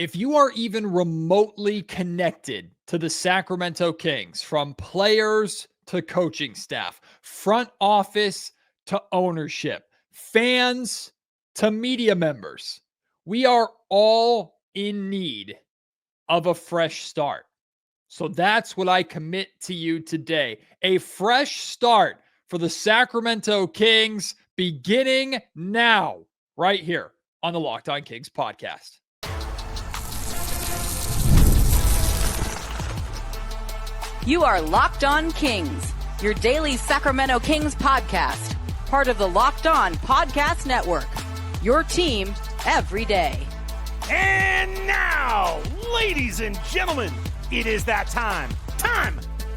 If you are even remotely connected to the Sacramento Kings, from players to coaching staff, front office to ownership, fans to media members, we are all in need of a fresh start. So that's what I commit to you today. A fresh start for the Sacramento Kings beginning now, right here on the Locked On Kings podcast. You are Locked On Kings, your daily Sacramento Kings podcast, part of the Locked On Podcast Network, your team every day. And now, ladies and gentlemen, it is that time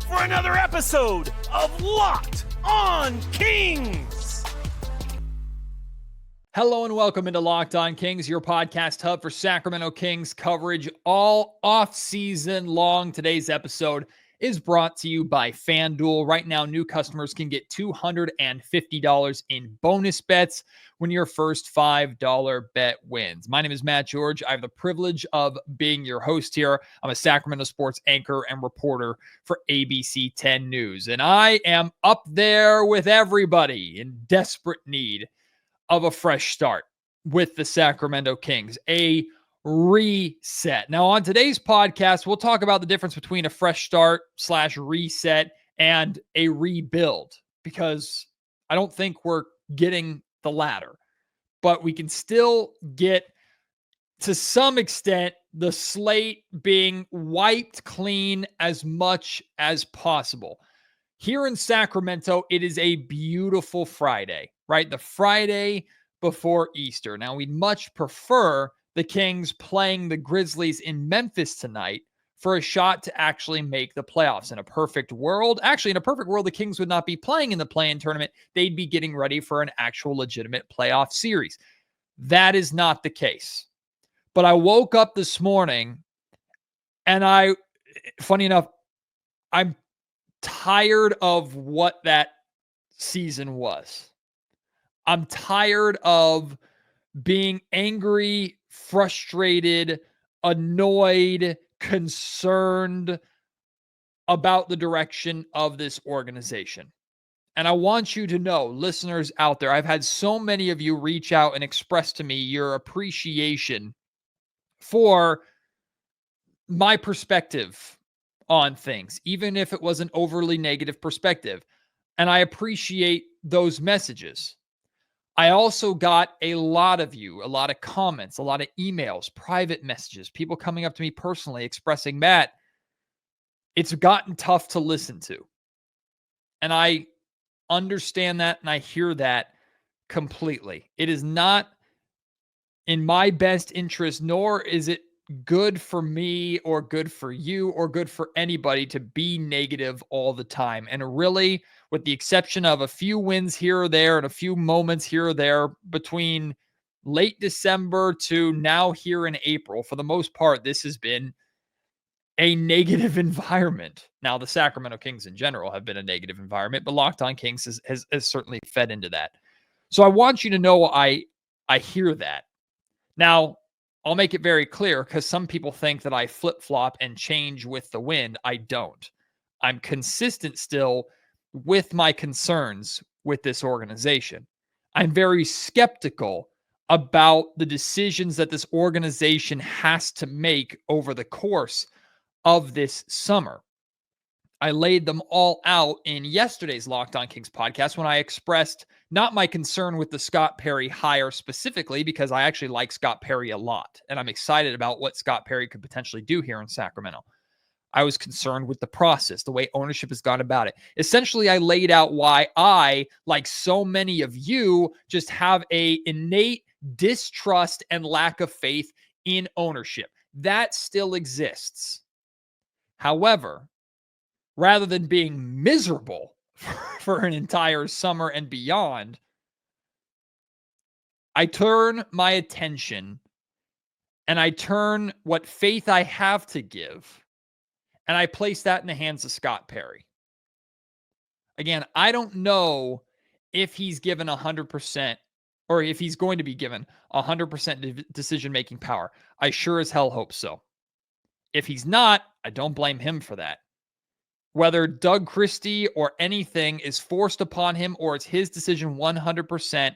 for another episode of Locked On Kings. Hello and welcome into Locked On Kings, your podcast hub for Sacramento Kings coverage all off-season long. Today's episode is brought to you by FanDuel. Right now, new customers can get $250 in bonus bets when your first $5 bet wins. My name is Matt George. I have the privilege of being your host here. I'm a Sacramento sports anchor and reporter for ABC 10 News, and I am up there with everybody in desperate need of a fresh start with the Sacramento Kings, a reset. Now, on today's podcast, we'll talk about the difference between a fresh start / reset and a rebuild, because I don't think we're getting the latter, but we can still get, to some extent, the slate being wiped clean as much as possible. Here in Sacramento, it is a beautiful Friday, right? The Friday before Easter. Now, we'd much prefer the Kings playing the Grizzlies in Memphis tonight for a shot to actually make the playoffs. In a perfect world, the Kings would not be playing in the play-in tournament. They'd be getting ready for an actual legitimate playoff series. That is not the case. But I woke up this morning and funny enough, I'm tired of what that season was. I'm tired of being angry, frustrated, annoyed, concerned about the direction of this organization. And I want you to know, listeners out there, I've had so many of you reach out and express to me your appreciation for my perspective on things, even if it was an overly negative perspective. And I appreciate those messages. I also got a lot of comments, a lot of emails, private messages, people coming up to me personally expressing, Matt, it's gotten tough to listen to. And I understand that and I hear that completely. It is not in my best interest, nor is it good for me or good for you or good for anybody to be negative all the time. And really, with the exception of a few wins here or there and a few moments here or there between late December to now here in April, for the most part, this has been a negative environment. Now, the Sacramento Kings in general have been a negative environment, but Locked On Kings has certainly fed into that. So I want you to know I hear that. Now, I'll make it very clear, because some people think that I flip-flop and change with the wind. I don't. I'm consistent still with my concerns with this organization. I'm very skeptical about the decisions that this organization has to make over the course of this summer. I laid them all out in yesterday's Locked On Kings podcast when I expressed not my concern with the Scott Perry hire specifically, because I actually like Scott Perry a lot, and I'm excited about what Scott Perry could potentially do here in Sacramento. I was concerned with the process, the way ownership has gone about it. Essentially, I laid out why I, like so many of you, just have a innate distrust and lack of faith in ownership. That still exists. However, rather than being miserable for an entire summer and beyond, I turn my attention and I turn what faith I have to give, and I place that in the hands of Scott Perry. Again, I don't know if he's given 100% or if he's going to be given 100% decision-making power. I sure as hell hope so. If he's not, I don't blame him for that. Whether Doug Christie or anything is forced upon him or it's his decision 100%,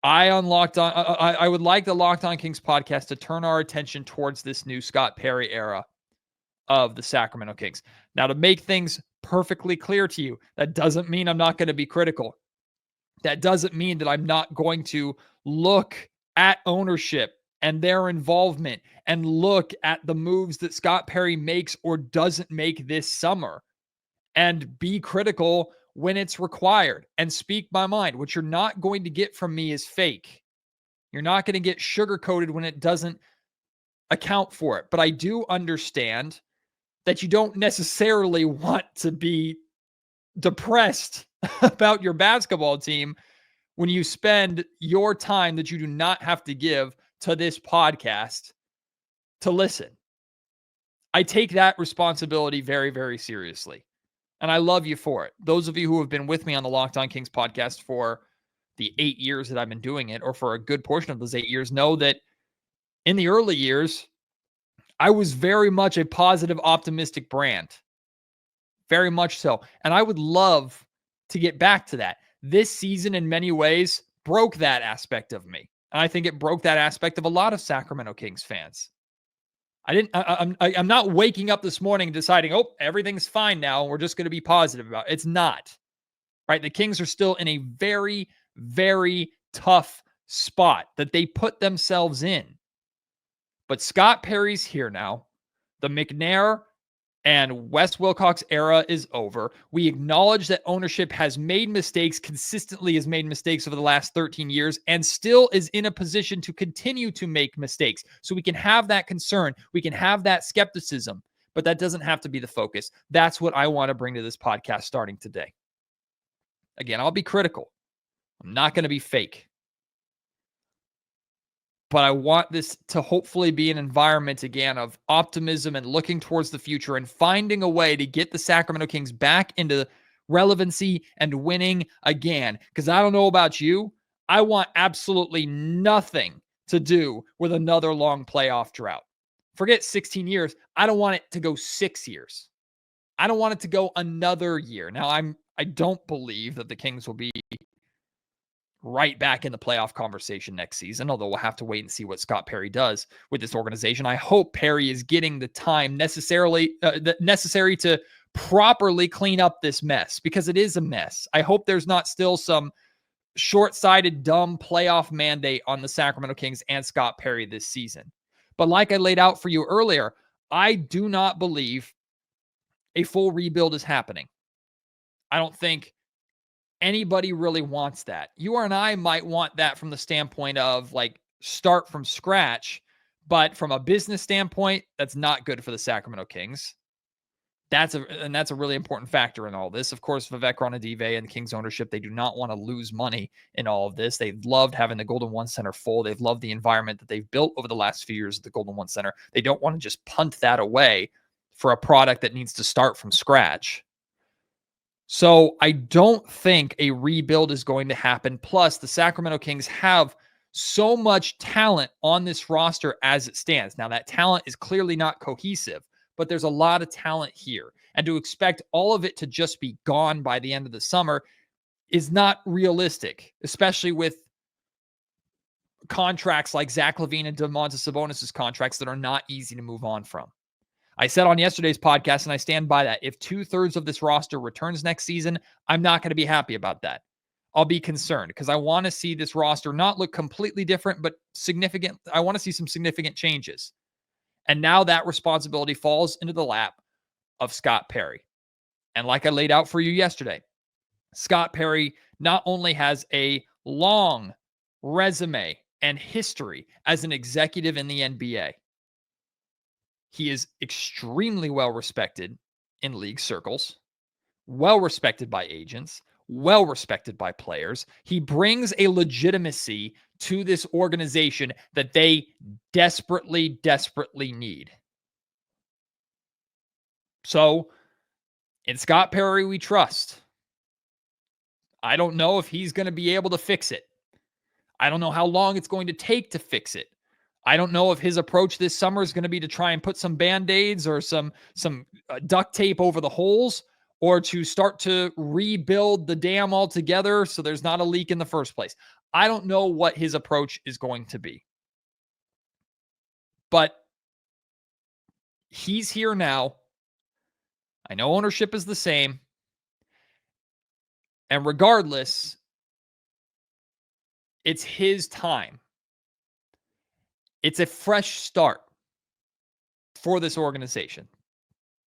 I would like the Locked On Kings podcast to turn our attention towards this new Scott Perry era of the Sacramento Kings. Now, to make things perfectly clear to you, that doesn't mean I'm not going to be critical. That doesn't mean that I'm not going to look at ownership and their involvement and look at the moves that Scott Perry makes or doesn't make this summer and be critical when it's required and speak my mind. What you're not going to get from me is fake. You're not going to get sugar-coated when it doesn't account for it. But I do understand that you don't necessarily want to be depressed about your basketball team when you spend your time that you do not have to give to this podcast to listen. I take that responsibility very, very seriously. And I love you for it. Those of you who have been with me on the Locked On Kings podcast for the 8 years that I've been doing it, or for a good portion of those 8 years, know that in the early years, I was very much a positive, optimistic brand. Very much so. And I would love to get back to that. This season, in many ways, broke that aspect of me. And I think it broke that aspect of a lot of Sacramento Kings fans. I'm not waking up this morning deciding, oh, everything's fine now, and we're just going to be positive about it. It's not. Right? The Kings are still in a very, very tough spot that they put themselves in. But Scott Perry's here now. The McNair and Wes Wilcox era is over. We acknowledge that ownership has made mistakes, consistently has made mistakes over the last 13 years, and still is in a position to continue to make mistakes. So we can have that concern. We can have that skepticism, but that doesn't have to be the focus. That's what I want to bring to this podcast starting today. Again, I'll be critical. I'm not going to be fake. But I want this to hopefully be an environment, again, of optimism and looking towards the future and finding a way to get the Sacramento Kings back into relevancy and winning again. Because I don't know about you, I want absolutely nothing to do with another long playoff drought. Forget 16 years. I don't want it to go 6 years. I don't want it to go another year. Now, I don't believe that the Kings will be right back in the playoff conversation next season, although we'll have to wait and see what Scott Perry does with this organization. I hope Perry is getting the time necessary to properly clean up this mess, because it is a mess. I hope there's not still some short-sighted, dumb playoff mandate on the Sacramento Kings and Scott Perry this season. But like I laid out for you earlier, I do not believe a full rebuild is happening. I don't think anybody really wants that. You and I might want that from the standpoint of like start from scratch, but from a business standpoint, that's not good for the Sacramento Kings. That's a really important factor in all this. Of course, Vivek Ranadive and the Kings ownership, they do not want to lose money in all of this. They've loved having the Golden One Center full. They've loved the environment that they've built over the last few years at the Golden One Center. They don't want to just punt that away for a product that needs to start from scratch. So I don't think a rebuild is going to happen. Plus, the Sacramento Kings have so much talent on this roster as it stands. Now, that talent is clearly not cohesive, but there's a lot of talent here. And to expect all of it to just be gone by the end of the summer is not realistic, especially with contracts like Zach LaVine and Domantas Sabonis' contracts that are not easy to move on from. I said on yesterday's podcast, and I stand by that, if 2/3 of this roster returns next season, I'm not going to be happy about that. I'll be concerned because I want to see this roster not look completely different, but significant. I want to see some significant changes. And now that responsibility falls into the lap of Scott Perry. And like I laid out for you yesterday, Scott Perry not only has a long resume and history as an executive in the NBA, he is extremely well respected in league circles, well respected by agents, well respected by players. He brings a legitimacy to this organization that they desperately, desperately need. So, in Scott Perry, we trust. I don't know if he's going to be able to fix it. I don't know how long it's going to take to fix it. I don't know if his approach this summer is going to be to try and put some Band-Aids or some duct tape over the holes, or to start to rebuild the dam altogether so there's not a leak in the first place. I don't know what his approach is going to be. But he's here now. I know ownership is the same. And regardless, it's his time. It's a fresh start for this organization.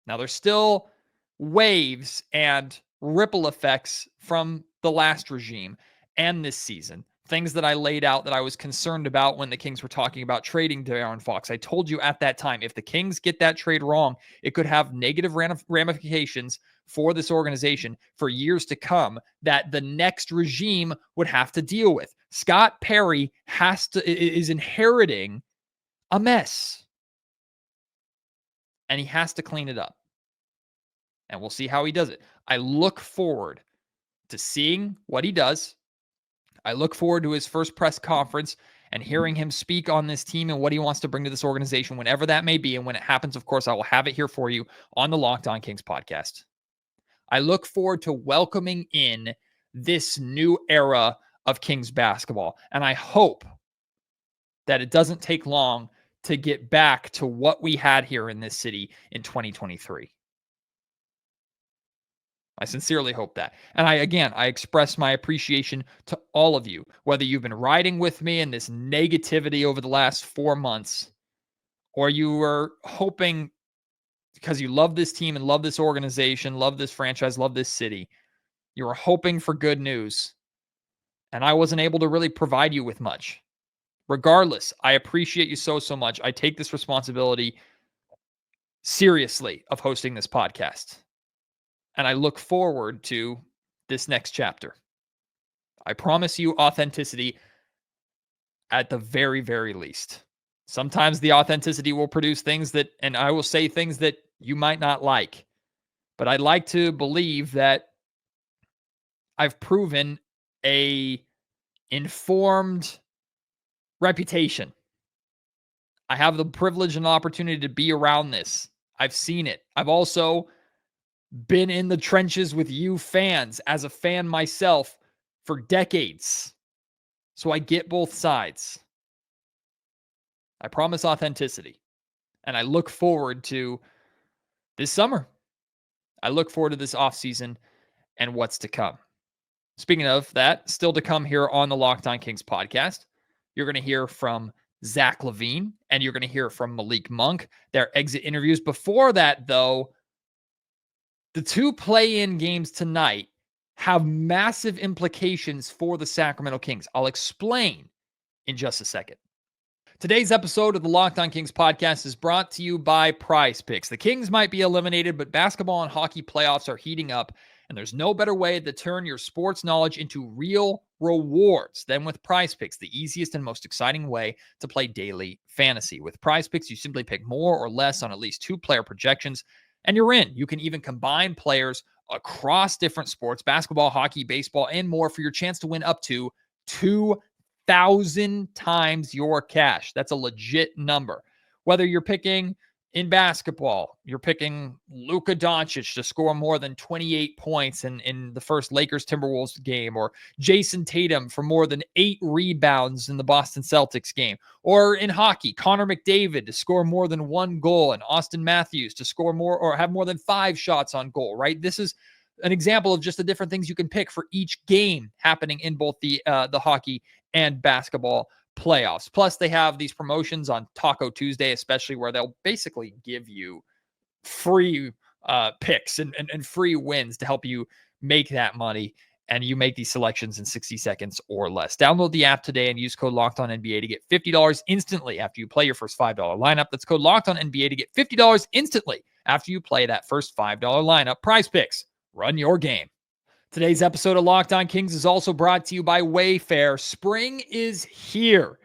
Now, there's still waves and ripple effects from the last regime and this season. Things that I laid out that I was concerned about when the Kings were talking about trading De'Aaron Fox. I told you at that time, if the Kings get that trade wrong, it could have negative ramifications for this organization for years to come that the next regime would have to deal with. Scott Perry is inheriting a mess, and he has to clean it up. And we'll see how he does it. I look forward to seeing what he does. I look forward to his first press conference and hearing him speak on this team and what he wants to bring to this organization, whenever that may be. And when it happens, of course, I will have it here for you on the Locked On Kings podcast. I look forward to welcoming in this new era of Kings basketball. And I hope that it doesn't take long to get back to what we had here in this city in 2023. I sincerely hope that. And I express my appreciation to all of you, whether you've been riding with me in this negativity over the last 4 months, or you were hoping because you love this team and love this organization, love this franchise, love this city, you were hoping for good news. And I wasn't able to really provide you with much. Regardless, I appreciate you so much. I take this responsibility seriously of hosting this podcast. And I look forward to this next chapter. I promise you authenticity at the very, very least. Sometimes the authenticity will produce things that, and I will say things that you might not like. But I'd like to believe that I've proven a informed reputation. I have the privilege and opportunity to be around this. I've seen it. I've also been in the trenches with you fans as a fan myself for decades. So I get both sides. I promise authenticity. And I look forward to this summer. I look forward to this offseason and what's to come. Speaking of that, still to come here on the Locked On Kings podcast, you're going to hear from Zach LaVine and you're going to hear from Malik Monk, their exit interviews. Before that, though, the 2 play-in games tonight have massive implications for the Sacramento Kings. I'll explain in just a second. Today's episode of the Locked On Kings podcast is brought to you by PrizePicks. The Kings might be eliminated, but basketball and hockey playoffs are heating up, and there's no better way to turn your sports knowledge into real rewards than with PrizePicks, the easiest and most exciting way to play daily fantasy. With PrizePicks, you simply pick more or less on at least 2 player projections, and you're in. You can even combine players across different sports, basketball, hockey, baseball, and more for your chance to win up to 2,000 times your cash. That's a legit number. Whether you're picking in basketball, you're picking Luka Doncic to score more than 28 points in the first Lakers-Timberwolves game, or Jason Tatum for more than 8 rebounds in the Boston Celtics game, or in hockey, Connor McDavid to score more than 1 goal, and Austin Matthews to score more or have more than 5 shots on goal, right? This is an example of just the different things you can pick for each game happening in both the hockey and basketball playoffs. Plus, they have these promotions on Taco Tuesday, especially, where they'll basically give you free picks and free wins to help you make that money. And you make these selections in 60 seconds or less. Download the app today and use code LOCKEDONNBA to get $50 instantly after you play your first $5 lineup. That's code LOCKEDONNBA to get $50 instantly after you play that first $5 lineup. PrizePicks, run your game. Today's episode of Locked On Kings is also brought to you by Wayfair. Spring is here,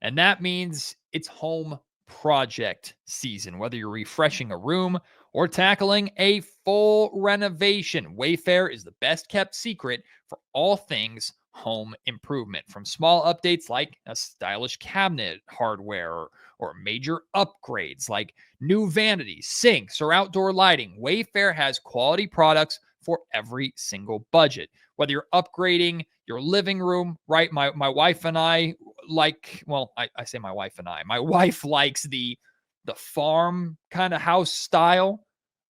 and that means it's home project season. Whether you're refreshing a room or tackling a full renovation, Wayfair is the best kept secret for all things home improvement, from small updates like a stylish cabinet hardware or major upgrades like new vanities, sinks, or outdoor lighting. Wayfair has quality products for every single budget. Whether you're upgrading your living room, right? My wife and I like, well, I say my wife and I. My wife likes the farm kind of house style.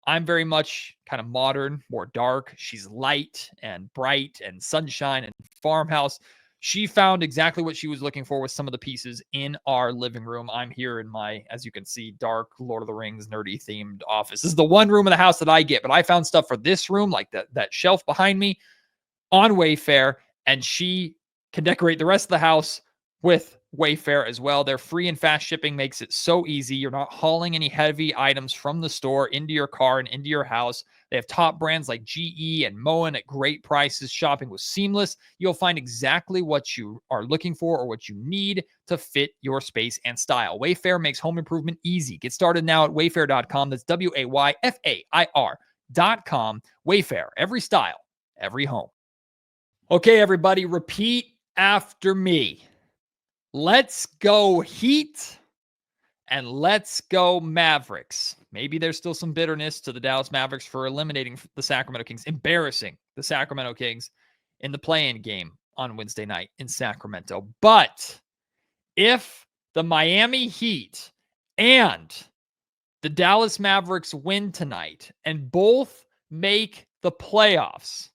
I'm very much kind of modern, more dark. She's light and bright and sunshine and farmhouse. She found exactly what she was looking for with some of the pieces in our living room. I'm here in my, as you can see, dark Lord of the Rings nerdy themed office. This is the one room in the house that I get, but I found stuff for this room, like that shelf behind me, on Wayfair, and she can decorate the rest of the house with Wayfair as well. Their free and fast shipping makes it so easy. You're not hauling any heavy items from the store into your car and into your house. They have top brands like GE and Moen at great prices. Shopping was seamless. You'll find exactly what you are looking for or what you need to fit your space and style. Wayfair makes home improvement easy. Get started now at wayfair.com. That's WAYFAIR.com. Wayfair, every style, every home. Okay, everybody, repeat after me. Let's go Heat and let's go Mavericks. Maybe there's still some bitterness to the Dallas Mavericks for eliminating the Sacramento Kings, embarrassing the Sacramento Kings in the play-in game on Wednesday night in Sacramento. But if the Miami Heat and the Dallas Mavericks win tonight and both make the playoffs,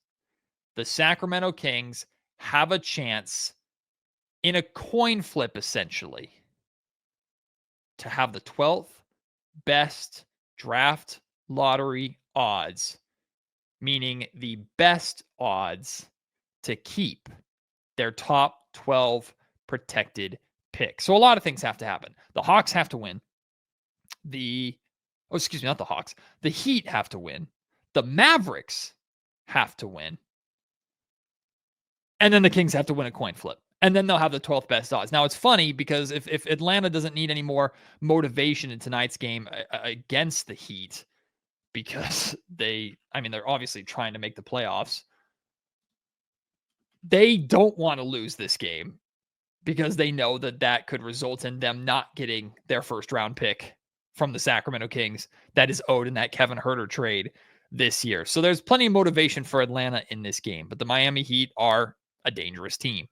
the Sacramento Kings have a chance in a coin flip, essentially, to have the 12th best draft lottery odds, meaning the best odds to keep their top 12 protected pick. So a lot of things have to happen. The Hawks have to win. Not the Hawks. The Heat have to win. The Mavericks have to win. And then the Kings have to win a coin flip. And then they'll have the 12th best odds. Now, it's funny because if Atlanta doesn't need any more motivation in tonight's game against the Heat, because they're obviously trying to make the playoffs, they don't want to lose this game because they know that could result in them not getting their first round pick from the Sacramento Kings that is owed in that Kevin Huerter trade this year. So there's plenty of motivation for Atlanta in this game, but the Miami Heat are a dangerous team.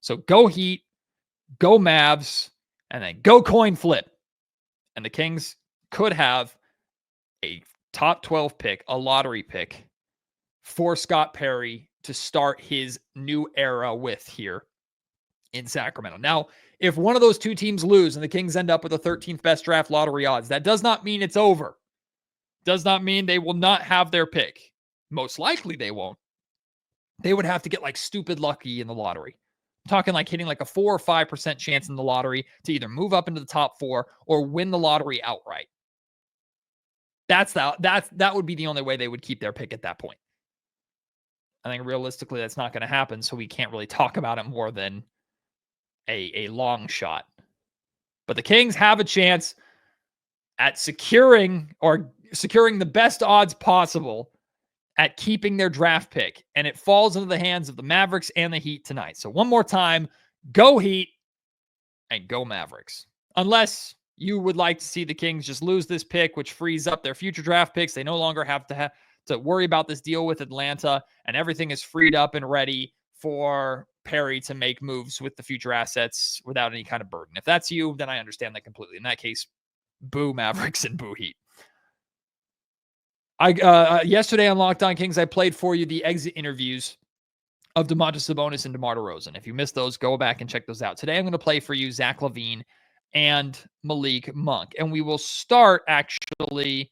So go Heat, go Mavs, and then go coin flip. And the Kings could have a top 12 pick, a lottery pick for Scott Perry to start his new era with here in Sacramento. Now, if one of those two teams lose and the Kings end up with the 13th best draft lottery odds, that does not mean it's over. Does not mean they will not have their pick. Most likely they won't. They would have to get like stupid lucky in the lottery. I'm talking like hitting like a 4 or 5% chance in the lottery to either move up into the top 4 or win the lottery outright. That would be the only way they would keep their pick at that point. I think realistically that's not going to happen, so we can't really talk about it more than a long shot. But the Kings have a chance at securing the best odds possible at keeping their draft pick, and it falls into the hands of the Mavericks and the Heat tonight. So one more time, go Heat and go Mavericks. Unless you would like to see the Kings just lose this pick, which frees up their future draft picks. They no longer have to worry about this deal with Atlanta, and everything is freed up and ready for Perry to make moves with the future assets without any kind of burden. If that's you, then I understand that completely. In that case, boo Mavericks and boo Heat. Yesterday on Locked On Kings, I played for you the exit interviews of Domantas Sabonis and DeMar DeRozan. If you missed those, go back and check those out. Today, I'm going to play for you Zach LaVine and Malik Monk. And we will start actually,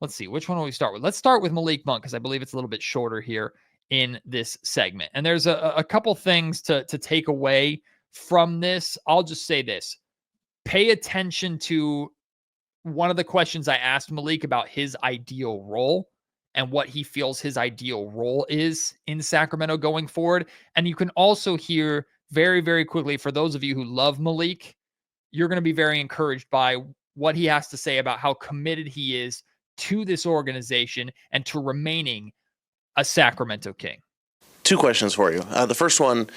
let's see, which one will we start with? Let's start with Malik Monk because I believe it's a little bit shorter here in this segment. And there's a couple things to take away from this. I'll just say this. Pay attention to one of the questions I asked Malik about his ideal role and what he feels his ideal role is in Sacramento going forward. And you can also hear very, very quickly, for those of you who love Malik, you're going to be very encouraged by what he has to say about how committed he is to this organization and to remaining a Sacramento King. two questions for you. The first one,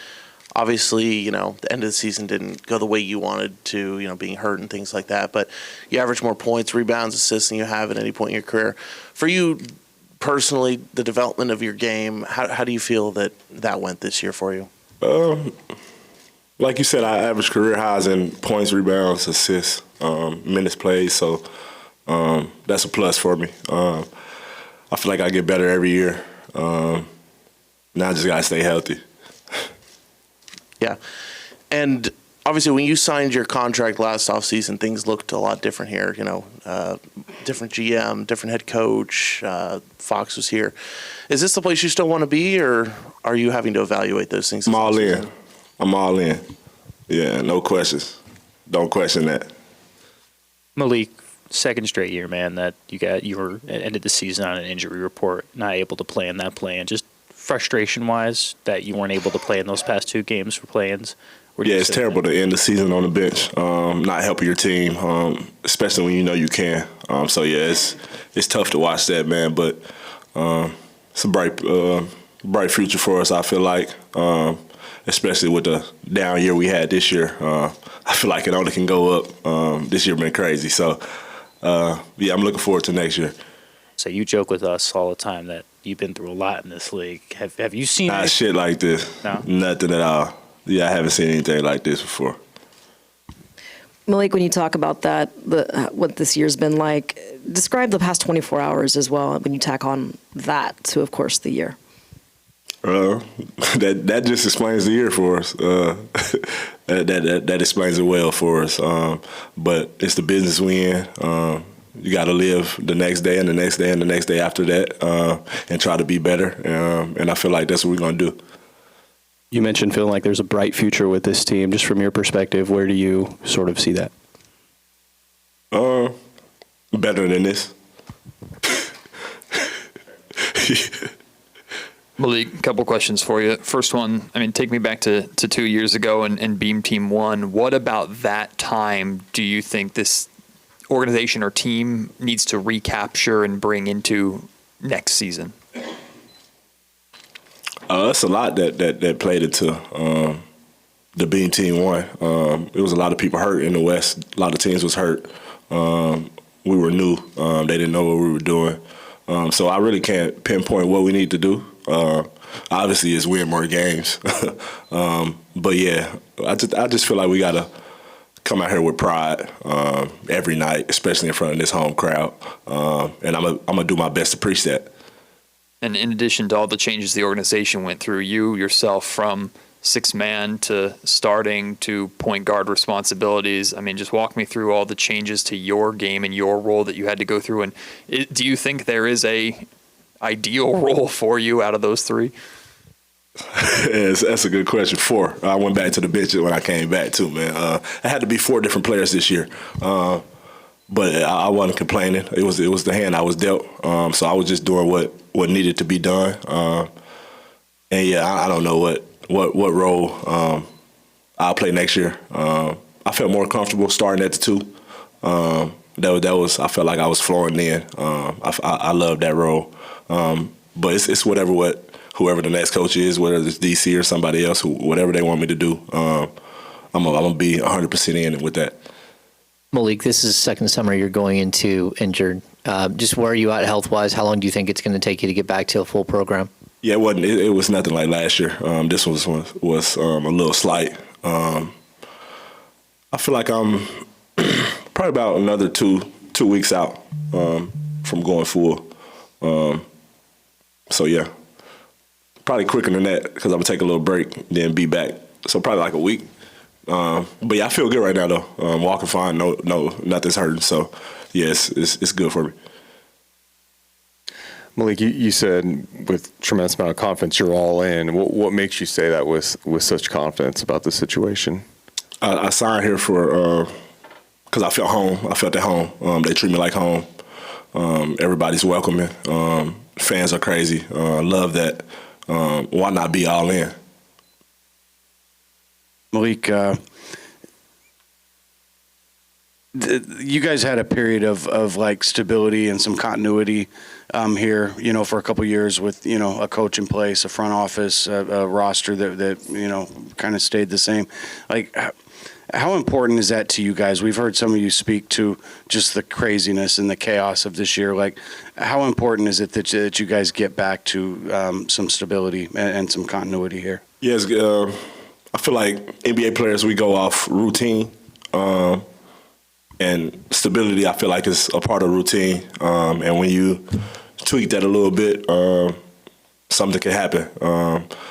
obviously, the end of the season didn't go the way you wanted to, being hurt and things like that. But you average more points, rebounds, assists than you have at any point in your career. For you personally, the development of your game, how do you feel that went this year for you? Like you said, I average career highs in points, rebounds, assists, minutes played. So that's a plus for me. I feel like I get better every year. Now I just got to stay healthy. Yeah. And obviously when you signed your contract last offseason, things looked a lot different here. Different GM, different head coach. Fox was here. Is this the place you still want to be, or are you having to evaluate those things? I'm all in. Yeah, no questions. Don't question that. Malik, second straight year, man, that you were ended the season on an injury report, not able to play in that play-in. Just frustration-wise that you weren't able to play in those past two games for play-ins. Yeah, it's terrible to end the season on the bench, not helping your team, especially when you know you can. So yeah, it's tough to watch that, man. But it's a bright future for us, I feel like, especially with the down year we had this year. I feel like it only can go up. This year been crazy. So yeah, I'm looking forward to next year. So you joke with us all the time that you've been through a lot in this league. Have you seen shit like this? No? Nothing at all. Yeah, I haven't seen anything like this before. Malik, when you talk about that, what this year's been like, describe the past 24 hours as well when you tack on that to, of course, the year. That just explains the year for us. That explains it well for us. But it's the business we in. You got to live the next day and the next day and the next day after that and try to be better. And I feel like that's what we're going to do. You mentioned feeling like there's a bright future with this team. Just from your perspective, where do you sort of see that? Better than this. Malik, a couple questions for you. First one, take me back to 2 years ago and Beam Team 1. What about that time do you think this organization or team needs to recapture and bring into next season? It's a lot that played into the Beam Team 1. It was a lot of people hurt in the West. A lot of teams was hurt. We were new. They didn't know what we were doing. So I really can't pinpoint what we need to do. Obviously, it's win more games. But, yeah, I just feel like we got to come out here with pride every night, especially in front of this home crowd. And I'm gonna do my best to preach that. And in addition to all the changes the organization went through, you yourself from six-man to starting to point guard responsibilities, just walk me through all the changes to your game and your role that you had to go through. And do you think there is a ideal role for you out of those three? That's a good question. 4. I went back to the bench when I came back too, man. I had to be 4 different players this year. But I wasn't complaining. It was the hand I was dealt. So I was just doing what needed to be done. And yeah, I don't know what role I'll play next year. I felt more comfortable starting at the 2. That was I felt like I was flowing in. I love that role. But it's whoever the next coach is, whether it's DC or somebody else, whatever they want me to do. I'm gonna be 100% in with that. Malik, this is the second summer you're going into injured. Just where are you at health-wise? How long do you think it's going to take you to get back to a full program? Yeah, it was nothing like last year. This was a little slight. I feel like I'm probably about another two weeks out from going full. So yeah, probably quicker than that because I'm gonna take a little break, then be back. So probably like a week. But yeah, I feel good right now though. Walking fine, no, nothing's hurting. So yeah, it's good for me. Malik, you said with tremendous amount of confidence you're all in. What makes you say that with such confidence about the situation? I signed here for because I felt home. I felt at home. They treat me like home. Everybody's welcoming. Fans are crazy. Love that. Why not be all in? Malik, you guys had a period of like stability and some continuity here, for a couple of years with, a coach in place, a front office, a roster that kind of stayed the same. Like, how important is that to you guys? We've heard some of you speak to just the craziness and the chaos of this year. Like, how important is it that you guys get back to some stability and some continuity here? Yes, I feel like NBA players, we go off routine. And stability, I feel like, is a part of routine. And when you tweak that a little bit, something can happen.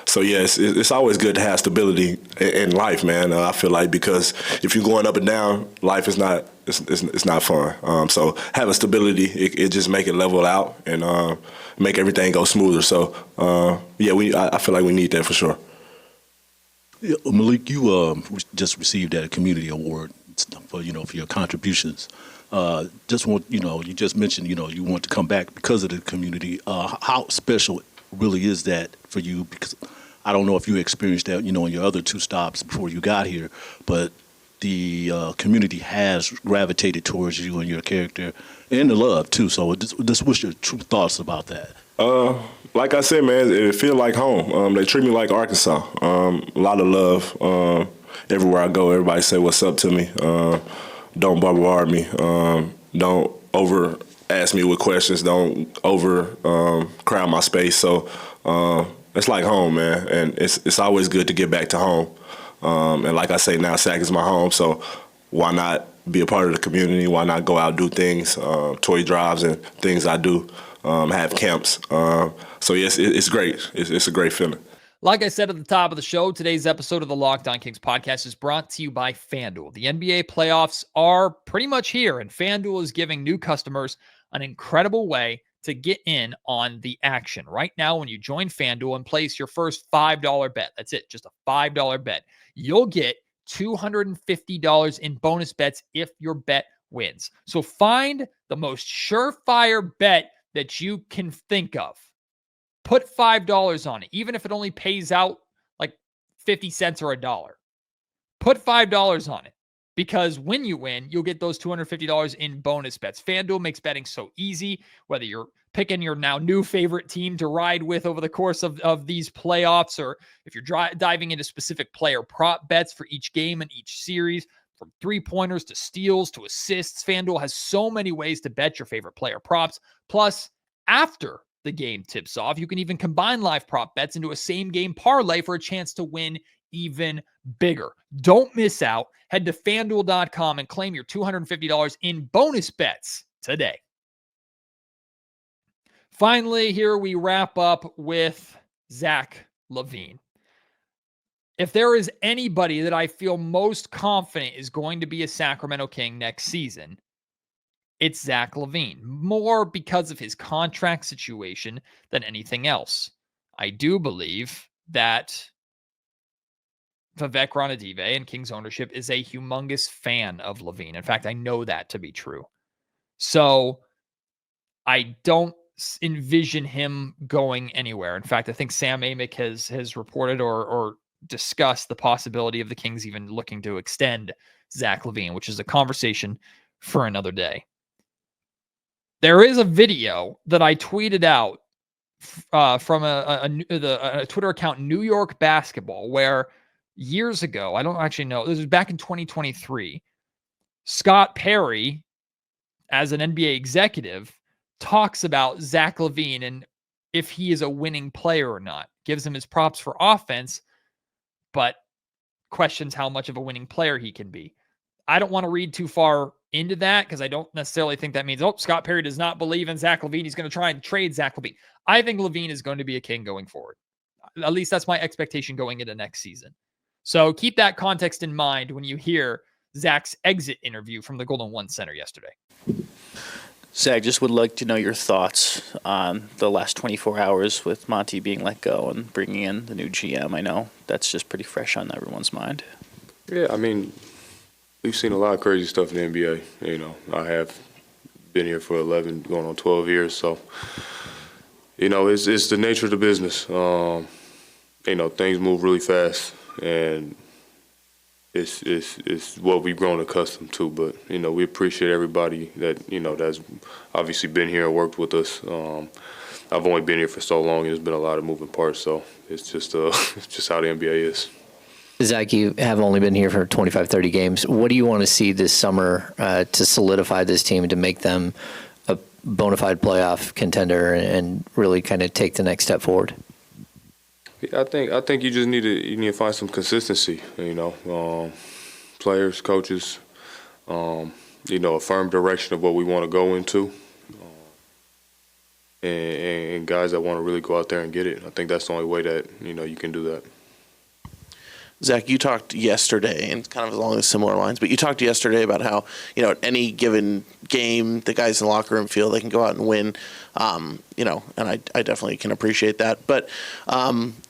So, yes, it's always good to have stability in life, man. I feel like, because if you're going up and down, life is not it's not fun. So having stability, it just make it level out and make everything go smoother. So, I feel like we need that for sure. Yeah, Malik, you just received that community award for your contributions. You just mentioned you want to come back because of the community. How special really is that for you? Because I don't know if you experienced that in your other two stops before you got here, but the community has gravitated towards you and your character and the love too. So just what's your true thoughts about that? Like I said, man, it feels like home. They treat me like Arkansas. A lot of love. Everywhere I go, everybody say what's up to me. Don't bombard me. Don't over ask me with questions. Don't over crowd my space. So it's like home, man. And it's always good to get back to home. And like I say now, SAC is my home. So why not be a part of the community? Why not go out and do things, toy drives and things I do, have camps. So yes, it's great. It's a great feeling. Like I said at the top of the show, today's episode of the Locked On Kings podcast is brought to you by FanDuel. The NBA playoffs are pretty much here, and FanDuel is giving new customers an incredible way to get in on the action. Right now, when you join FanDuel and place your first $5 bet, that's it, just a $5 bet, you'll get $250 in bonus bets if your bet wins. So find the most surefire bet that you can think of. Put $5 on it, even if it only pays out like 50 cents or $1. Put $5 on it, because when you win, you'll get those $250 in bonus bets. FanDuel makes betting so easy, whether you're picking your now new favorite team to ride with over the course of these playoffs, or if you're diving into specific player prop bets for each game and each series, from three-pointers to steals to assists. FanDuel has so many ways to bet your favorite player props. Plus, after the game tips off, you can even combine live prop bets into a same-game parlay for a chance to win even bigger. Don't miss out. Head to FanDuel.com and claim your $250 in bonus bets today. Finally, here we wrap up with Zach LaVine. If there is anybody that I feel most confident is going to be a Sacramento King next season, it's Zach LaVine, more because of his contract situation than anything else. I do believe that Vivek Ranadive and Kings ownership is a humongous fan of LaVine. In fact, I know that to be true. So I don't envision him going anywhere. In fact, I think Sam Amick has reported or discussed the possibility of the Kings even looking to extend Zach LaVine, which is a conversation for another day. There is a video that I tweeted out from a Twitter account, New York Basketball, where years ago, I don't actually know, this was back in 2023, Scott Perry, as an NBA executive, talks about Zach LaVine and if he is a winning player or not. Gives him his props for offense, but questions how much of a winning player he can be. I don't want to read too far into that because I don't necessarily think that means, Scott Perry does not believe in Zach LaVine. He's going to try and trade Zach LaVine. I think LaVine is going to be a King going forward. At least that's my expectation going into next season. So keep that context in mind when you hear Zach's exit interview from the Golden One Center yesterday. Zach, just would like to know your thoughts on the last 24 hours with Monty being let go and bringing in the new GM. I know that's just pretty fresh on everyone's mind. Yeah, I mean, we've seen a lot of crazy stuff in the NBA. You know, I have been here for 11, going on 12 years. So, you know, it's the nature of the business. You know, things move really fast. And it's what we've grown accustomed to. But we appreciate everybody that that's obviously been here and worked with us. I've only been here for so long, and there's been a lot of moving parts. So it's just it's just how the NBA is. Zach, you have only been here for 25, 30 games. What do you want to see this summer to solidify this team and to make them a bona fide playoff contender and really kind of take the next step forward? Yeah, I think you just need to find some consistency. Players, coaches, a firm direction of what we want to go into, and guys that want to really go out there and get it. I think that's the only way that you can do that. Zach, you talked yesterday, and kind of along the similar lines, but you talked yesterday about how, at any given game, the guys in the locker room feel they can go out and win, and I definitely can appreciate that. But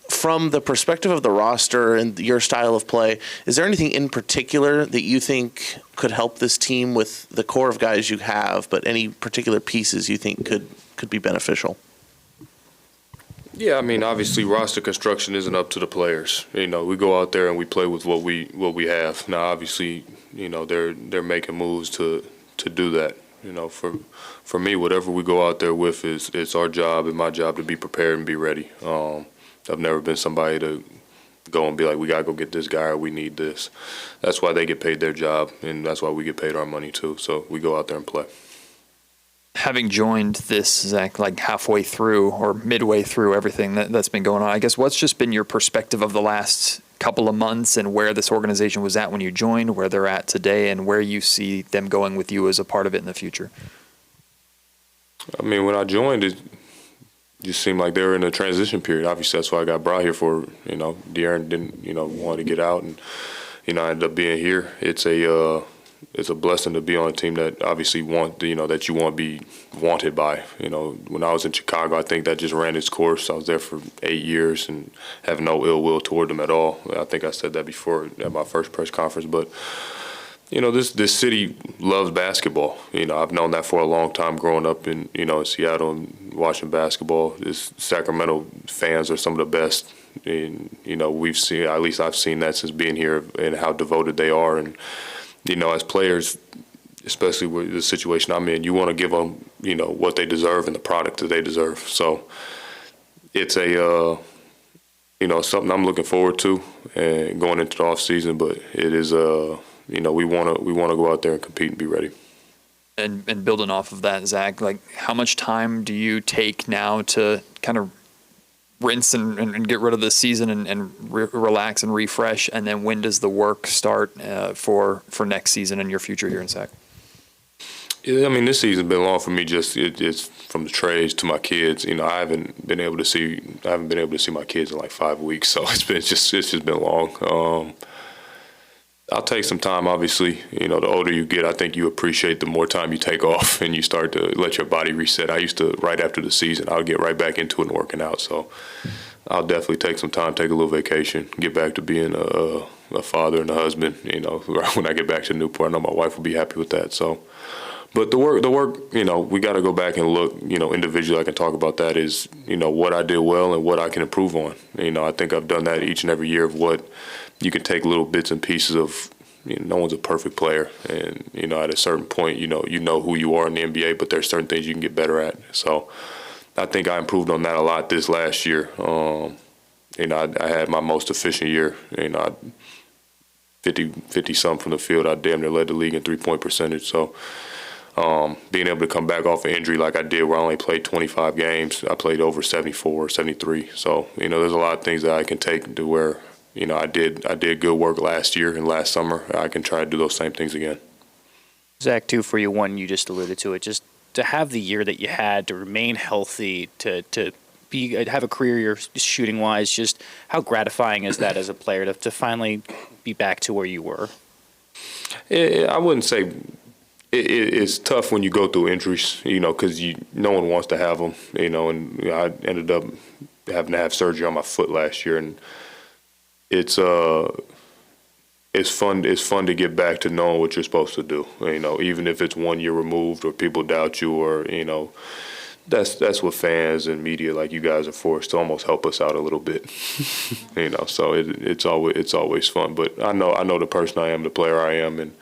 from the perspective of the roster and your style of play, is there anything in particular that you think could help this team with the core of guys you have, but any particular pieces you think could be beneficial? Yeah, I mean, obviously roster construction isn't up to the players. We go out there and we play with what we have. Now, obviously, they're making moves to do that. For me, whatever we go out there with it's our job and my job to be prepared and be ready. I've never been somebody to go and be like, we gotta go get this guy or we need this. That's why they get paid their job, and that's why we get paid our money too. So we go out there and play. Having joined this, Zach, like halfway through or midway through everything that's been going on, I guess what's just been your perspective of the last couple of months and where this organization was at when you joined, where they're at today, and where you see them going with you as a part of it in the future? I mean, when I joined, it just seemed like they were in a transition period. Obviously, that's why I got brought here for. De'Aaron didn't, want to get out, and I ended up being here. It's a blessing to be on a team that obviously that you want to be wanted by. When I was in Chicago, I think that just ran its course. I was there for 8 years and have no ill will toward them at all. I think I said that before at my first press conference. But, this city loves basketball. I've known that for a long time growing up in Seattle and watching basketball. This Sacramento fans are some of the best. And, we've seen, at least I've seen that since being here, and how devoted they are. And, as players, especially with the situation I'm in, you want to give them, what they deserve and the product that they deserve. So it's something I'm looking forward to and going into the off season. But it is, we want to go out there and compete and be ready. And building off of that, Zach, like how much time do you take now to kind of rinse and get rid of the season and relax and refresh, and then when does the work start for next season and your future here in Sac? Yeah, I mean, this season's been long for me. Just it's from the trades to my kids. I haven't been able to see my kids in like 5 weeks, so it's just been long. I'll take some time, obviously. The older you get, I think you appreciate the more time you take off and you start to let your body reset. I used to, right after the season, I'll get right back into it and working out. So I'll definitely take some time, take a little vacation, get back to being a father and a husband. When I get back to Newport, I know my wife will be happy with that. So, but the work, we got to go back and look, individually. I can talk about that is, what I did well and what I can improve on. I think I've done that each and every year of what you can take little bits and pieces of. No one's a perfect player, and at a certain point, you know who you are in the NBA, but there's certain things you can get better at. So, I think I improved on that a lot this last year. I had my most efficient year. 50-something from the field. I damn near led the league in 3-point percentage. So, being able to come back off an injury like I did, where I only played 25 games, I played over 74, 73. So, there's a lot of things that I can take to where. I did good work last year and last summer. I can try to do those same things again. Zach, too, for you, one, you just alluded to it, just to have the year that you had, to remain healthy, to have a career year shooting-wise, just how gratifying is that as a player to finally be back to where you were? I wouldn't say it's tough when you go through injuries, because no one wants to have them, and I ended up having to have surgery on my foot last year, and it's fun to get back to knowing what you're supposed to do. Even if it's 1 year removed or people doubt you or that's what fans and media like you guys are forced to almost help us out a little bit. So it's always fun. But I know the person I am, the player I am, and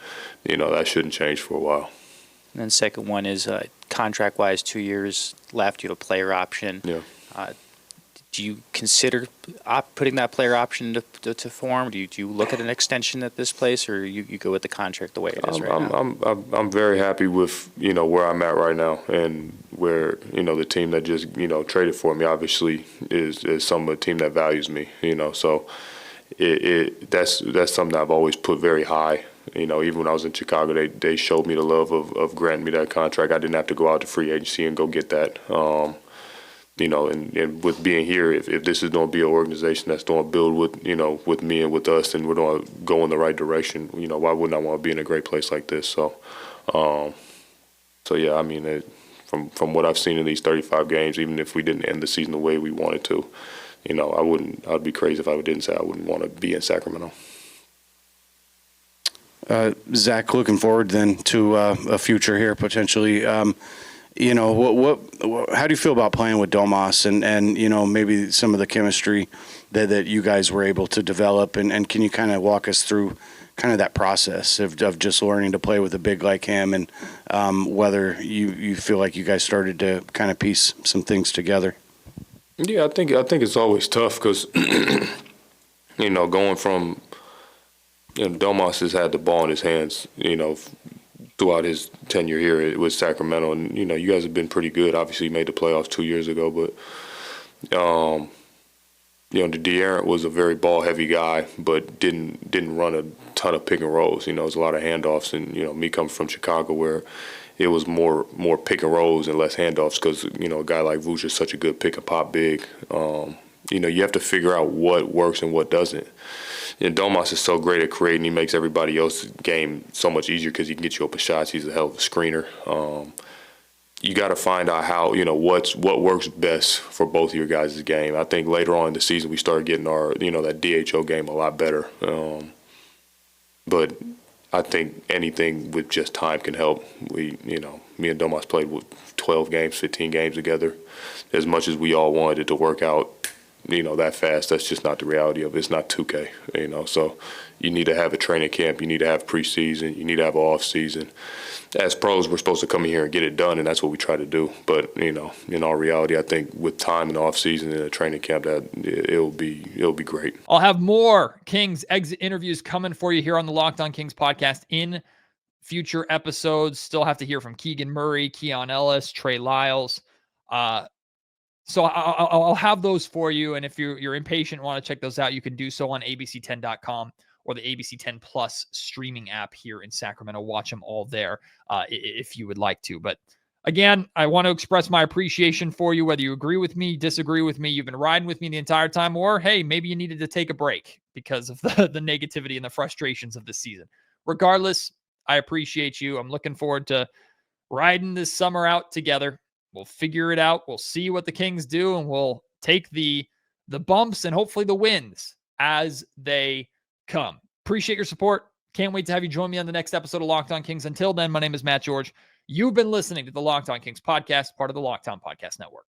that shouldn't change for a while. And then second one is contract-wise, 2 years left. You have a player option. Yeah. Do you consider putting that player option to form? Do you look at an extension at this place, or you go with the contract the way it is right now? I'm very happy with where I'm at right now, and where the team that just traded for me obviously is a team that values me. So that's something I've always put very high. Even when I was in Chicago, they showed me the love of granting me that contract. I didn't have to go out to free agency and go get that. And with being here, if this is going to be an organization that's going to build with me and with us, and we're going to go in the right direction, why wouldn't I want to be in a great place like this? So yeah, I mean, from what I've seen in these 35 games, even if we didn't end the season the way we wanted to, I'd be crazy if I didn't say I wouldn't want to be in Sacramento. Zach, looking forward then to a future here potentially. What how do you feel about playing with Domas and maybe some of the chemistry that you guys were able to develop, and can you kind of walk us through kind of that process of just learning to play with a big like him, and whether you feel like you guys started to kind of piece some things together? Yeah, I think it's always tough because going from Domas has had the ball in his hands throughout his tenure here with Sacramento, and you guys have been pretty good. Obviously, you made the playoffs 2 years ago, but De'Aaron was a very ball-heavy guy, but didn't run a ton of pick and rolls. It was a lot of handoffs, and me coming from Chicago, where it was more pick and rolls and less handoffs, because a guy like Vooch is such a good pick and pop big. You have to figure out what works and what doesn't. And Domas is so great at creating. He makes everybody else's game so much easier because he can get you open shots. He's a hell of a screener. You got to find out how, what works best for both of your guys' game. I think later on in the season we started getting our, that DHO game a lot better. But I think anything with just time can help. Me and Domas played with 12 games, 15 games together. As much as we all wanted it to work out, that fast, that's just not the reality of it. It's not 2K, so you need to have a training camp, you need to have preseason, you need to have off season. As pros, we're supposed to come in here and get it done, and that's what we try to do. But, in all reality, I think with time and off season and a training camp, that it'll be great. I'll have more Kings exit interviews coming for you here on the Locked On Kings podcast in future episodes. Still have to hear from Keegan Murray, Keon Ellis, Trey Lyles. So I'll have those for you. And if you're impatient and want to check those out, you can do so on abc10.com or the ABC 10 Plus streaming app here in Sacramento. Watch them all there if you would like to. But again, I want to express my appreciation for you, whether you agree with me, disagree with me, you've been riding with me the entire time, or hey, maybe you needed to take a break because of the negativity and the frustrations of this season. Regardless, I appreciate you. I'm looking forward to riding this summer out together. We'll figure it out. We'll see what the Kings do, and we'll take the bumps and hopefully the wins as they come. Appreciate your support. Can't wait to have you join me on the next episode of Locked On Kings. Until then, my name is Matt George. You've been listening to the Locked On Kings podcast, part of the Locked On Podcast Network.